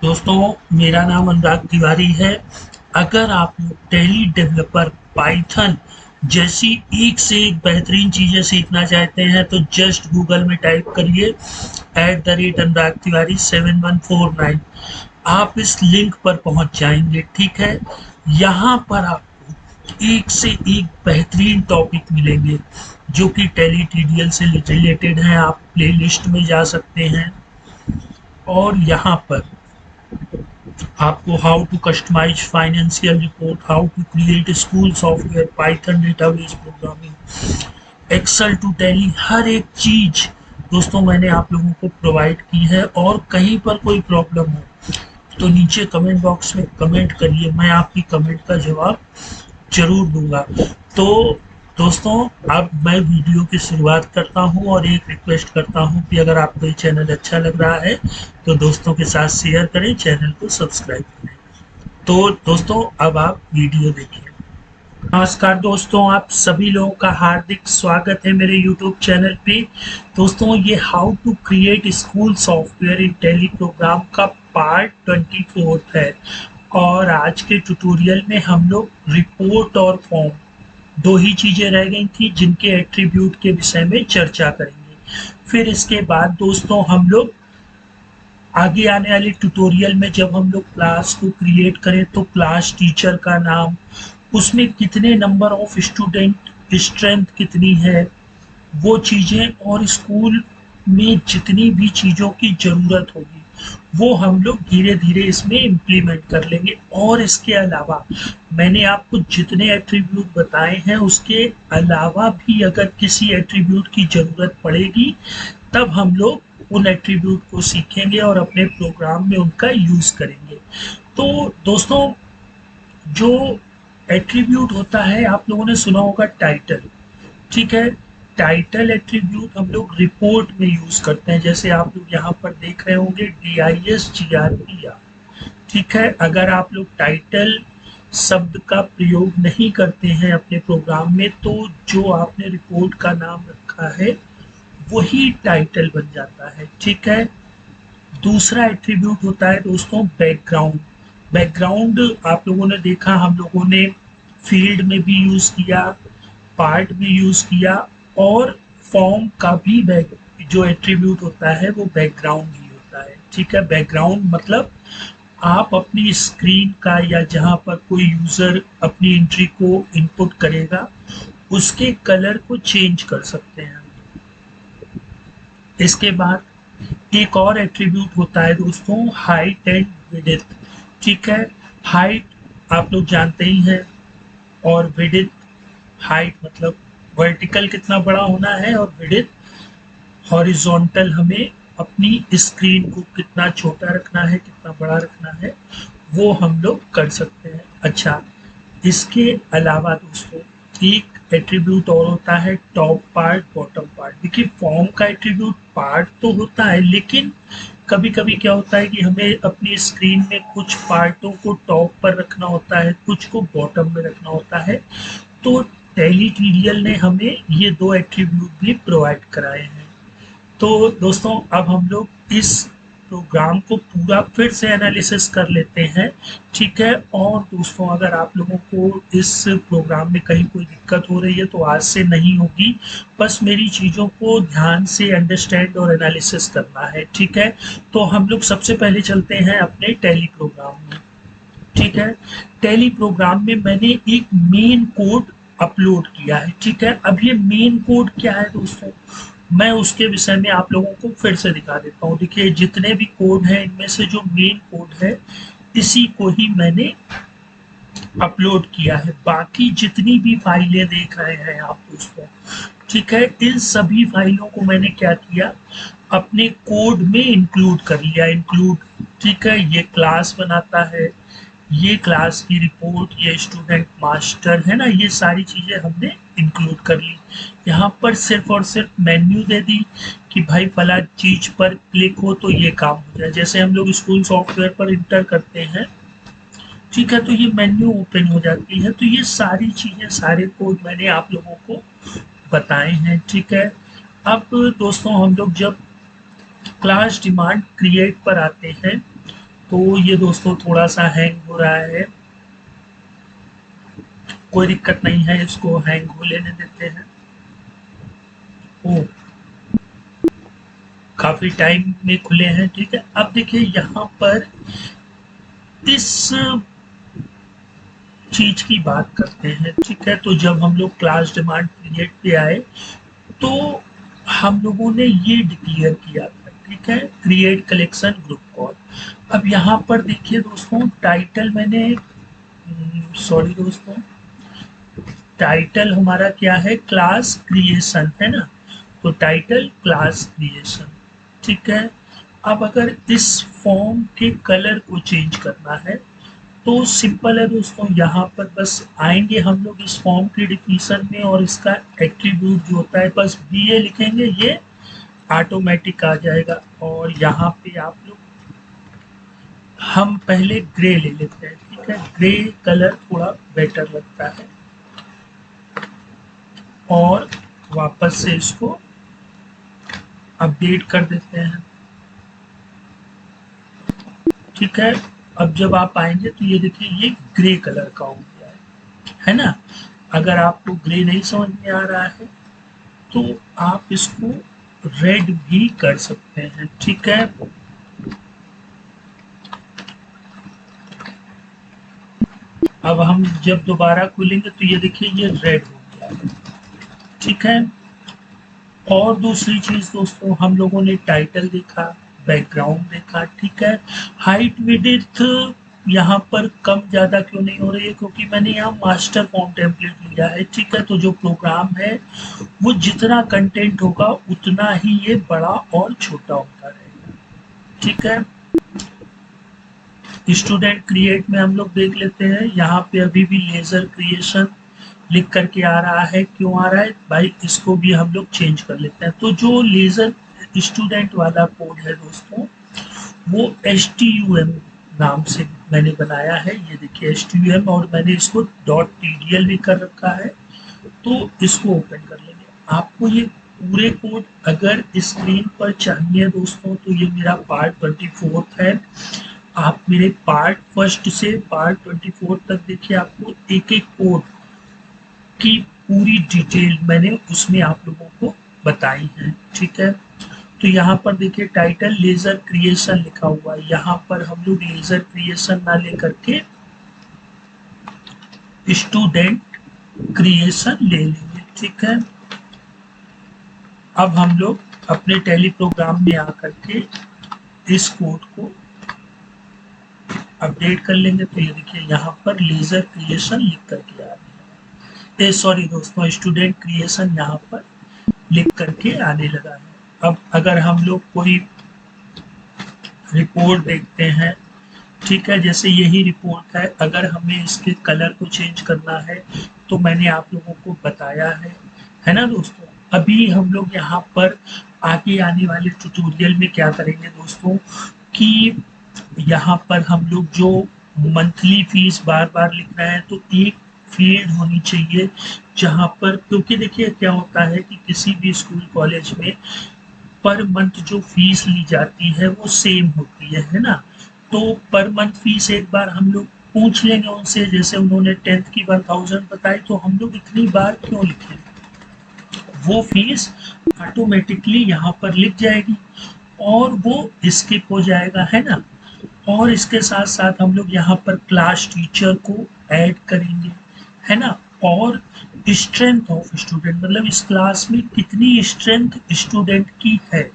दोस्तों, मेरा नाम अनुराग तिवारी है। अगर आप लोग टैली डेवलपर पाइथन जैसी एक से एक बेहतरीन चीज़ें सीखना चाहते हैं तो जस्ट गूगल में टाइप करिए @अनुराग तिवारी 7149। आप इस लिंक पर पहुंच जाएंगे। ठीक है, यहाँ पर आपको एक से एक बेहतरीन टॉपिक मिलेंगे जो कि टैली टीडीएल से रिलेटेड हैं। आप प्लेलिस्ट में जा सकते हैं और यहाँ पर आपको how to customize financial report, how to create school software, Python database programming, Excel to Tally, हर एक चीज दोस्तों मैंने आप लोगों को प्रोवाइड की है। और कहीं पर कोई प्रॉब्लम हो तो नीचे कमेंट बॉक्स में कमेंट करिए, मैं आपकी कमेंट का जवाब जरूर दूंगा। तो दोस्तों, अब मैं वीडियो की शुरुआत करता हूं और एक रिक्वेस्ट करता हूं कि अगर आपको ये चैनल अच्छा लग रहा है तो दोस्तों के साथ शेयर करें, चैनल को सब्सक्राइब करें। तो दोस्तों, अब आप वीडियो देखिए। नमस्कार दोस्तों, आप सभी लोगों का हार्दिक स्वागत है मेरे YouTube चैनल पे। दोस्तों, ये how to create school software in Tally program का पार्ट 24 है। और आज के ट्यूटोरियल में हम लोग रिपोर्ट और फॉर्म, दो ही चीजें रह गई थी जिनके एट्रीब्यूट के विषय में चर्चा करेंगे। फिर इसके बाद दोस्तों हम लोग आगे आने वाले ट्यूटोरियल में जब हम लोग क्लास को क्रिएट करें तो क्लास टीचर का नाम, उसमें कितने नंबर ऑफ स्टूडेंट, स्ट्रेंथ कितनी है, वो चीज़ें, और स्कूल में जितनी भी चीज़ों की ज़रूरत होगी वो हम लोग धीरे धीरे इसमें इम्प्लीमेंट कर लेंगे। और इसके अलावा मैंने आपको जितने एट्रीब्यूट बताए हैं उसके अलावा भी अगर किसी एट्रीब्यूट की ज़रूरत पड़ेगी तब हम लोग उन एट्रीब्यूट को सीखेंगे और अपने प्रोग्राम में उनका यूज़ करेंगे। तो दोस्तों, जो एट्रीब्यूट होता है, आप लोगों ने सुना होगा टाइटल। ठीक है, टाइटल एट्रीब्यूट हम लोग रिपोर्ट में यूज करते हैं, जैसे आप लोग यहाँ पर देख रहे होंगे DISGRPR। ठीक है, अगर आप लोग टाइटल शब्द का प्रयोग नहीं करते हैं अपने प्रोग्राम में तो जो आपने रिपोर्ट का नाम रखा है वही टाइटल बन जाता है। ठीक है, दूसरा एट्रीब्यूट होता है दोस्तों बैकग्राउंड। बैकग्राउंड आप लोगों ने देखा, हम लोगों ने फील्ड में भी यूज किया, पार्ट में यूज किया, और फॉर्म का भी बैक जो एट्रीब्यूट होता है वो बैकग्राउंड ही होता है। ठीक है, बैकग्राउंड मतलब आप अपनी स्क्रीन का या जहां पर कोई यूजर अपनी एंट्री को इनपुट करेगा उसके कलर को चेंज कर सकते हैं। इसके बाद एक और एट्रीब्यूट होता है दोस्तों हाइट एंड विड्थ। ठीक है, हाइट आप लोग जानते ही हैं, और विड्थ, हाइट मतलब वर्टिकल कितना बड़ा होना है, और विड्थ हॉरिजॉन्टल हमें अपनी स्क्रीन को कितना छोटा रखना है, कितना बड़ा रखना है, वो हम लोग कर सकते हैं। अच्छा, इसके अलावा दोस्तों एक एट्रीब्यूट और होता है टॉप पार्ट, बॉटम पार्ट। देखिए, फॉर्म का एट्रीब्यूट पार्ट तो होता है, लेकिन कभी कभी क्या होता है कि हमें अपनी स्क्रीन में कुछ पार्टों को टॉप पर रखना होता है, कुछ को बॉटम में रखना होता है। तो टैली टीडीएल ने हमें ये दो एट्रीब्यूट भी प्रोवाइड कराए हैं। तो दोस्तों, अब हम लोग इस प्रोग्राम को पूरा फिर से एनालिसिस कर लेते हैं। ठीक है, और दोस्तों अगर आप लोगों को इस प्रोग्राम में कहीं कोई दिक्कत हो रही है तो आज से नहीं होगी, बस मेरी चीज़ों को ध्यान से अंडरस्टैंड और एनालिसिस करना है। ठीक है, तो हम लोग सबसे पहले चलते हैं अपने टैली प्रोग्राम में। ठीक है, टैली प्रोग्राम में मैंने एक मेन कोड अपलोड किया है। ठीक है, अब ये मेन कोड क्या है दोस्तों, मैं उसके विषय में आप लोगों को फिर से दिखा देता हूँ। देखिए, जितने भी कोड हैं इनमें से जो मेन कोड है इसी को ही मैंने अपलोड किया है। बाकी जितनी भी फाइलें देख रहे हैं आप दोस्तों, ठीक है, इन सभी फाइलों को मैंने क्या किया, अपने कोड में इंक्लूड कर लिया। इंक्लूड, ठीक है, ये क्लास बनाता है, ये क्लास की रिपोर्ट, ये स्टूडेंट मास्टर है ना, ये सारी चीज़ें हमने इंक्लूड कर ली। यहाँ पर सिर्फ और सिर्फ मेन्यू दे दी कि भाई फला चीज़ पर क्लिक हो तो ये काम हो जाए। जैसे हम लोग स्कूल सॉफ्टवेयर पर इंटर करते हैं, ठीक है, तो ये मेन्यू ओपन हो जाती है। तो ये सारी चीज़ें, सारे कोड मैंने आप लोगों को बताए हैं। ठीक है, अब दोस्तों हम लोग जब क्लास डिमांड क्रिएट पर आते हैं तो ये दोस्तों थोड़ा सा हैंग हो रहा है, कोई दिक्कत नहीं है, इसको हैंग हो लेने देते हैं। ओ, काफी टाइम में खुले हैं, ठीक है। अब देखिए यहाँ पर इस चीज की बात करते हैं, ठीक है। तो जब हम लोग क्लास डिमांड पीरियड पे आए तो हम लोगों ने ये डिक्लेयर किया था, ठीक है, क्रिएट कलेक्शन ग्रुप कॉल। अब यहाँ पर देखिए दोस्तों, टाइटल मैंने, सॉरी दोस्तों, टाइटल हमारा क्या है, क्लास क्रिएशन है ना, तो टाइटल क्लास क्रिएशन, ठीक है। अब अगर इस फॉर्म के कलर को चेंज करना है तो सिंपल है दोस्तों, यहाँ पर बस आएंगे हम लोग इस फॉर्म की डिफिनीशन में और इसका एट्रीब्यूट जो होता है बस BA लिखेंगे, ये ऑटोमेटिक आ जाएगा। और यहाँ पे आप लोग, हम पहले ग्रे ले लेते हैं, ठीक है, ग्रे कलर थोड़ा बेटर लगता है। और वापस से इसको अपडेट कर देते हैं, ठीक है। अब जब आप आएंगे तो ये देखिए ये ग्रे कलर का हो गया है ना। अगर आपको ग्रे नहीं समझ में आ रहा है तो आप इसको रेड भी कर सकते हैं, ठीक है। अब हम जब दोबारा खोलेंगे तो ये देखिए ये रेड हो गया है, ठीक है। और दूसरी चीज दोस्तों, हम लोगों ने टाइटल देखा, बैकग्राउंड देखा, ठीक है। हाइट विड्थ यहाँ पर कम ज्यादा क्यों नहीं हो रही है, क्योंकि मैंने यहाँ मास्टर फॉर्म टेम्पलेट लिया है, ठीक है। तो जो प्रोग्राम है वो जितना कंटेंट होगा उतना ही ये बड़ा और छोटा होता रहेगा, ठीक है। स्टूडेंट क्रिएट में हम लोग देख लेते हैं, यहाँ पे अभी भी लेजर क्रिएशन लिख करके आ रहा है, क्यों आ रहा है भाई, इसको भी हम लोग चेंज कर लेते हैं। तो जो लेजर स्टूडेंट वाला कोड है दोस्तों, वो STUM नाम से मैंने बनाया है, ये देखिए STUM, और मैंने इसको .tdl भी कर रखा है। तो इसको ओपन कर लेंगे। आपको ये पूरे कोड अगर स्क्रीन पर चाहिए दोस्तों तो ये मेरा पार्ट 24 है, आप मेरे पार्ट 1 से पार्ट 24 तक देखिए, आपको एक एक कोड की पूरी डिटेल मैंने उसमें आप लोगों को बताई है, ठीक है। तो यहाँ पर देखिए टाइटल लेजर क्रिएशन लिखा हुआ है, यहाँ पर हम लोग लेजर क्रिएशन ना लेकर के स्टूडेंट क्रिएशन ले लेंगे, ठीक है। अब हम लोग अपने टेली प्रोग्राम में आकर के इस कोड को अपडेट कर लेंगे। तो ये देखिए यहाँ पर लेजर क्रिएशन लिख करके आ रही है, सॉरी दोस्तों, स्टूडेंट क्रिएशन यहाँ पर लिख करके आने लगा है। अब अगर हम लोग कोई रिपोर्ट देखते हैं, ठीक है, जैसे यही रिपोर्ट है, अगर हमें इसके कलर को चेंज करना है तो मैंने आप लोगों को बताया है ना दोस्तों। अभी हम लोग यहाँ पर आगे आने वाले ट्यूटोरियल में क्या करेंगे दोस्तों, कि यहाँ पर हम लोग जो मंथली फीस बार बार लिख रहे हैं तो एक फील्ड होनी चाहिए जहाँ पर, क्योंकि देखिए क्या होता है कि किसी भी स्कूल कॉलेज में पर मंथ जो फीस ली जाती है वो सेम होती है ना। तो पर मंथ फीस एक बार हम लोग पूछ लेंगे उनसे, जैसे उन्होंने 10th की 1000 बताई, तो हम लोग इतनी बार क्यों लिखें, वो फीस ऑटोमेटिकली यहाँ पर लिख जाएगी और वो स्किप हो जाएगा, है ना। और इसके साथ साथ हम लोग यहाँ पर क्लास टीचर को ऐड करेंगे, है ना। और स्ट्रेंथ ऑफ स्टूडेंट, मतलब इस क्लास में कितनी स्ट्रेंथ स्टूडेंट की है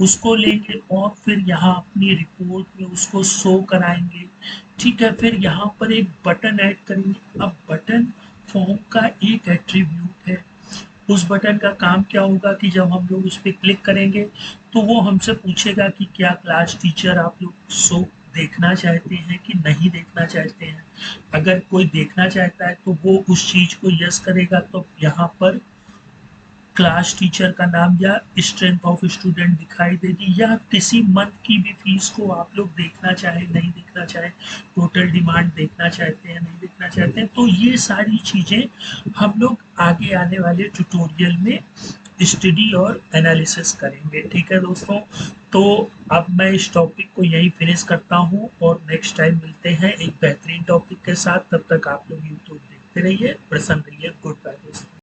उसको लेंगे और फिर यहाँ अपनी रिपोर्ट में उसको शो कराएंगे, ठीक है। फिर यहाँ पर एक बटन ऐड करेंगे। अब बटन फॉर्म का एक एट्रीब्यूट है, उस बटन का काम क्या होगा कि जब हम लोग उस पर क्लिक करेंगे तो वो हमसे पूछेगा कि क्या क्लास टीचर आप लोग शो देखना चाहते हैं कि नहीं देखना चाहते हैं। अगर कोई देखना चाहता है तो वो उस चीज को यस करेगा, तो यहाँ पर क्लास टीचर का नाम या स्ट्रेंथ ऑफ स्टूडेंट दिखाई देगी, या किसी मंथ की भी फीस को आप लोग देखना चाहे नहीं देखना चाहे, टोटल डिमांड देखना चाहते हैं नहीं देखना चाहते हैं, तो ये सारी चीजें हम लोग आगे आने वाले ट्यूटोरियल में स्टडी और एनालिसिस करेंगे। ठीक है दोस्तों, तो अब मैं इस टॉपिक को यहीं फिनिश करता हूँ और नेक्स्ट टाइम मिलते हैं एक बेहतरीन टॉपिक के साथ। तब तक आप लोग यूट्यूब देखते रहिए, प्रसन्न रहिए। गुड बाय दोस्तों।